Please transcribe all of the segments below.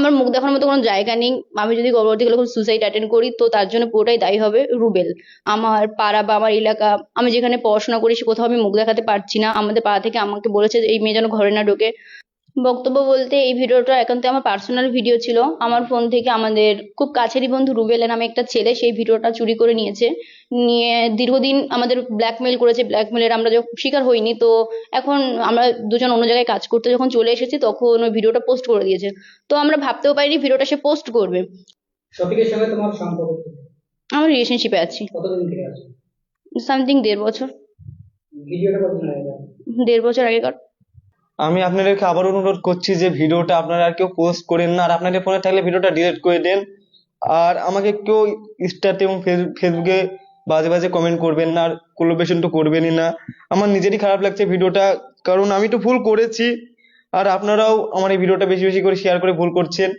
আমার মুখ দেখানোর মতো কোনো জায়গা নেই। আমি যদি পরবর্তী কালে কোনো সুসাইড অ্যাটেন্ড করি তো তার জন্য পুরোটাই দায়ী হবে রুবেল। আমার পাড়া বা আমার এলাকা, আমি যেখানে পড়াশোনা করি কোথাও আমি মুখ দেখাতে পারছি না। আমাদের পাড়া থেকে আমাকে বলেছে যে এই মেয়ে যেন ঘরে না ঢোকে। বক্তব্য বলতে এই ভিডিওটা একান্ত আমার পার্সোনাল ভিডিও ছিল। আমার ফোন থেকে আমাদের খুব কাছেরই বন্ধু রুবেল নামে একটা ছেলে সেই ভিডিওটা চুরি করে নিয়েছে। নিয়ে দীর্ঘদিন আমাদের ব্ল্যাকমেল করেছে। ব্ল্যাকমেলের আমরা যখন শিকার হইনি, তো এখন আমরা দুজন অন্য জায়গায় কাজ করতে যখন চলে এসেছি তখন ওই ভিডিওটা পোস্ট করে দিয়েছে। তো আমরা ভাবতেও পারিনি ভিডিওটা সে পোস্ট করবে। শফিকের সঙ্গে তোমার সম্পর্ক কি? আমরা রিলেশনশিপে আছি কতদিন থেকে আছো? সামথিং 1.5 বছর। ভিডিওটা কতদিন আগে? 1.5 বছর আগেকার। আমি আপনাদেরকে আবার অনুরোধ করছি যে ভিডিওটা আপনারা আর কেউ পোস্ট করেন না, আর আপনাদের ফোনে থাকলে ভিডিওটা ডিলিট করে দেন। আর আমাকে কেউ ইনস্টাতে এবং ফেসবুকে বাজে বাজে কমেন্ট করবেন না, আর কোলাবোরেশন তো করবেনই না। আমার নিজেরই খারাপ লাগছে ভিডিওটা, কারণ আমি তো ভুল করেছি। আর আপনারাও আমার এই ভিডিওটা বেশি বেশি করে শেয়ার করে ভুল করছেন।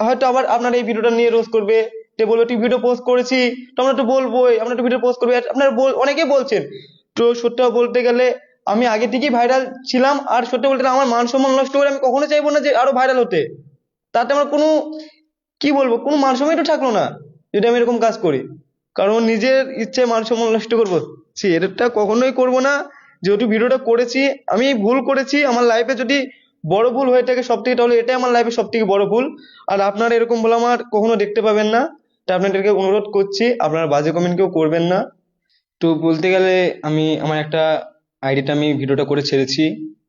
হয়তো আবার আপনারা এই ভিডিওটা নিয়ে রোজ করবে, যে বলবে তুই ভিডিও পোস্ট করেছি, তো আমরা তো বলবোই, আমরা তো ভিডিও পোস্ট করবো। আপনারা অনেকেই বলছেন। তো সত্যি বলতে গেলে আমি আগে থেকেই ভাইরাল ছিলাম, আর সত্যি বলতে গেলে আমার মান সম্মান নষ্ট করে আমি কখনো চাইবো না যে আরো ভাইরাল হতে। তাতে আমার কোনো, কি বলবো, কোনো মান সম্মানই তো থাকলো না যদি আমি এরকম কাজ করি। কারণ নিজের ইচ্ছে মান সম্মান নষ্ট করবো, এটা কখনোই করবো না। যেহেতু ভিডিওটা করেছি, আমি ভুল করেছি, আমার লাইফে যদি বড় ভুল হয়ে থাকে সব থেকে, তাহলে এটাই আমার লাইফে সব থেকে বড় ভুল। আর আপনারা এরকম ভুল আমার কখনো দেখতে পাবেন না। তাই আপনাদেরকে অনুরোধ করছি আপনারা বাজে কমেন্ট কেউ করবেন না। তো বলতে গেলে আমি আমার একটা আইডিতে আমি ভিডিওটা করে ছেড়েছি,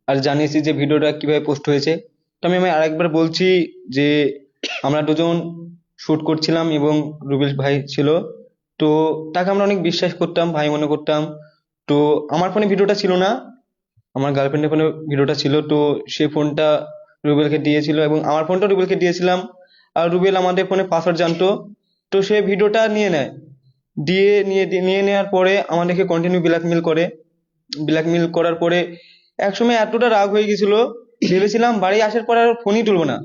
আর জানিয়েছি যে ভিডিওটা কিভাবে পোস্ট হয়েছে। তো আমি আরেকবার বলছি যে আমরা দুজন শুট করছিলাম এবং রুবেল ভাই ছিল। তো তাকে আমরা অনেক বিশ্বাস করতাম, ভাই মনে করতাম। তো আমার ফোনে ভিডিওটা ছিল না, আমার গার্লফ্রেন্ডের ফোনে ভিডিওটা ছিল। তো সে ফোনটা রুবেলকে দিয়েছিল এবং আমার ফোনটা রুবেলকে দিয়েছিলাম। আর রুবেল আমাদের ফোনে পাসওয়ার্ড জানতো। তো সে ভিডিওটা নিয়ে নেয়, নিয়ে নেওয়ার পরে আমাদেরকে কন্টিনিউ ব্ল্যাকমেল করে। ব্ল্যাকমেল করার পরে একসময় এতটা রাগ হয়ে গেছিল, ভেবেছিলাম বাড়ি আসার পর আর ফোনই তুলবো না।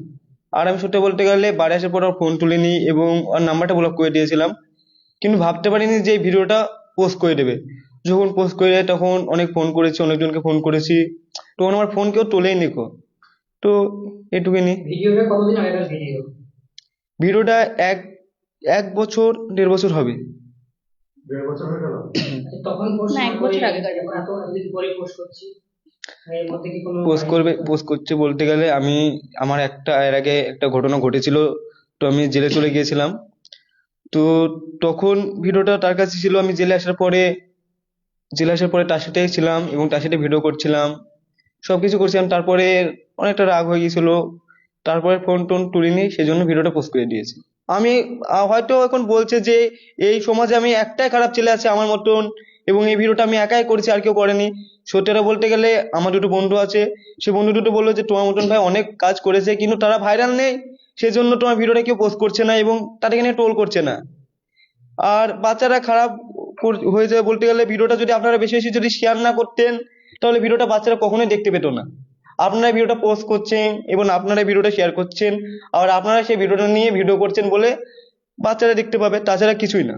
আর আমি সত্যি বলতে গেলে বাড়ি আসার পর আর ফোন তুলিনি এবং ওর নাম্বারটা ব্লক করে দিয়েছিলাম। কিন্তু ভাবতে পারিনি যে এই ভিডিওটা পোস্ট করে দেবে। যখন পোস্ট করে দেয় তখন অনেক ফোন করেছি, অনেকজনকে ফোন করেছি, তখন আমার ফোন কেউ তোলেই নিকো। তো এটুকুনি। ভিডিওটা কতদিন আগেকার ভিডিও? ভিডিওটা এক এক বছর 1.5 বছর হবে। 1.5 বছর হয়ে গেল? তখন পোস্ট না, না 1 করে বছর আগেকার। এতদিন পরে পোস্ট করছি, এর মধ্যে কি কোনো পোস্ট করছে বলতে গেলে আমার এর আগে একটা ঘটনা ঘটেছিল। তো আমি জেলে চলে গিয়েছিলাম। তো তখন ভিডিওটা তার কাছে ছিল। আমি জেলে আসার পরে তার সাথেই ছিলাম এবং তার সাথে ভিডিও করছিলাম, সবকিছু করছিলাম। তারপরে অনেকটা রাগ হয়ে গেছিল, তারপরে ফোন টোন তুলিনি, সেজন্য ভিডিওটা পোস্ট করে দিয়েছি। আমি হয়তো এখন বলছে যে এই সমাজে আমি একটাই খারাপ ছেলে আছে আমার মতন, এবং এই ভিডিওটা আমি একাই করেছি, আর কেউ করেনি। সত্যিটা বলতে গেলে আমার দুটো বন্ধু আছে, সে বন্ধু দুটো বললো যে তোমার মতন ভাই অনেক কাজ করেছে কিন্তু তারা ভাইরাল নেই, সেজন্য তোমার ভিডিওটা কেউ পোস্ট করছে না এবং তাদেরকে নিয়ে ট্রোল করছে না। আর বাচ্চারা খারাপ হয়ে যায় বলতে গেলে, ভিডিওটা যদি আপনারা বেশি বেশি যদি শেয়ার না করতেন তাহলে ভিডিওটা বাচ্চারা কখনোই দেখতে পেতো না। আপনারা ভিডিওটা পোস্ট করছেন এবং আপনারা ভিডিওটা শেয়ার করছেন, আর আপনারা সেই ভিডিওটা নিয়ে ভিডিও করছেন বলে বাচ্চারা দেখতে পাবে, তাছাড়া কিছুই না।